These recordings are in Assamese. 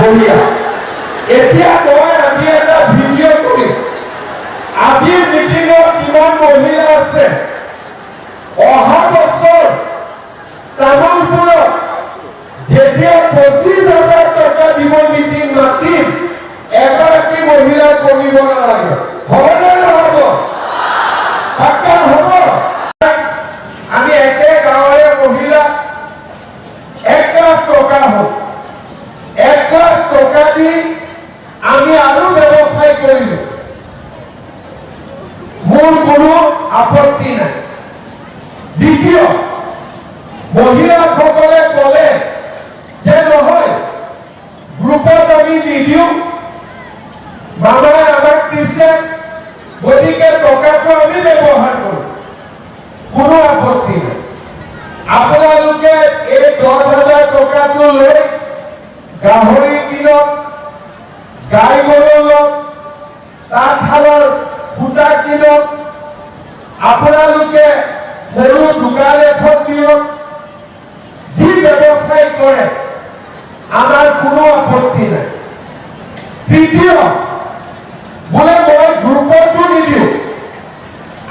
বঢ়িয়া। এতিয়া মই আজি এটা ভিডিঅ' কৰিম। আজিৰ মিটিঙত কিমান মহিলা আছে? অহা বছৰ তামোলপুৰত যেতিয়া 25,000 টকা দিব মিটিং মাতিম, এগৰাকী মহিলা কমিব নালাগে। হ'বনে নহ'ব? পাক্কা হ'ব? আমি একে গাঁৱৰে মহিলা 1 লাখ টকা হ'ব। 1 লাখ টকা দি আমি আৰু ব্যৱসায় কৰিলো, মোৰ কোনো আপত্তি নাই। দ্বিতীয়, মহিলাসকলে ক'লে যে নহয়, গ্ৰুপত আমি নিদিওঁ, মামাই আমাক দিছে, গতিকে টকাটো আমি ব্যৱহাৰ কৰোঁ, কোনো আপত্তি নাই। আপোনালোকে এই 10,000 টকাটো লৈ গাহৰি কিনক, গাই গৰু লওক, তাঁতশালৰ সূতা কিনক, আপোনালোকে সৰু দোকান এখন দিয়ক, যি ব্যৱসায় কৰে আমাৰ কোনো আপত্তি নাই। তৃতীয়, বোলে মই গ্ৰুপতো নিদিওঁ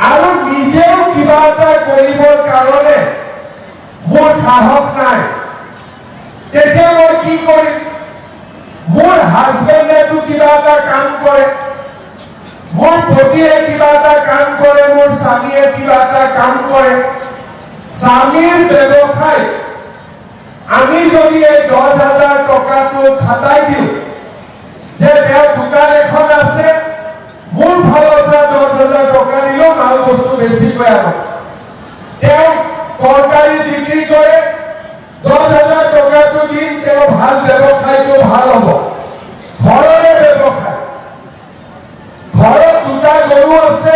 আৰু নিজেও কিবা এটা কৰিবৰ কাৰণে মোৰ সাহস নাই, তেতিয়া মই কি কৰিম? মোৰ হাজবেণ্ডেতো কিবা এটা কাম কৰে, মোৰ পতিয়ে কিবা এটা কাম কৰে, মোৰ স্বামীয়ে কিবা এটা কাম কৰে। স্বামীৰ ব্যৱসায় আমি যদি এই 10,000 টকাটো খাটাই দিওঁ, যে তেওঁৰ দোকান এখন আছে, মোৰ ফালৰ পৰা 10,000 টকা দিলেও মাল বস্তু বেছিকৈ আনক, তেওঁ তৰকাৰী বিক্ৰী কৰে, 10,000 টকাটো দিম, তেওঁ ভাল ব্যৱসায়টো ভাল হ'ব। ঘৰৰে ব্যৱসায়, ঘৰত 2টা গৰু আছে,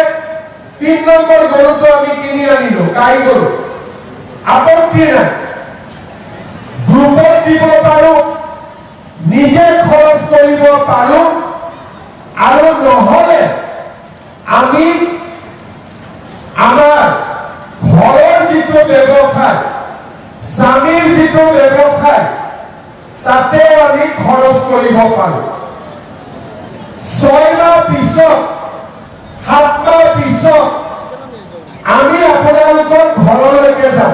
3 নম্বৰ গৰুটো আমি কিনি আনিলো, গাই গৰু, আপত্তি নাই। গ্ৰুপত দিব পাৰো, নিজে খৰচ কৰিব পাৰো, আৰু নহলে আমি আমাৰ ঘৰৰ যিটো ব্যৱসায়, স্বামীৰ যিটো ব্যৱসায়, তাতেও আমি খৰচ কৰিব পাৰো। 6 মাহ পিছত, 7 মাহ পিছত আমি আপোনালোকৰ ঘৰলৈকে যাম।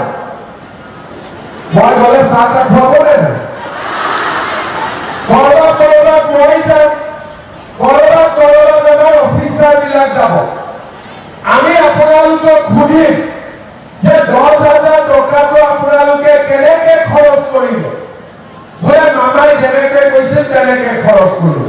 মই গ'লে চাহ তাহ খুৱাবনে নাই? কৰবাত কৰবাত মই যাম, কৰবাত কৰবাত আমাৰ অফিচাৰ বিলাক যাব। আমি আপোনালোকক সুধিম যে 10,000 টকাটো আপোনালোকে কেনেকে খৰচ কৰিব? বোলে মামাই যেনেকে কৈছিল তেনেকে খৰচ কৰিব।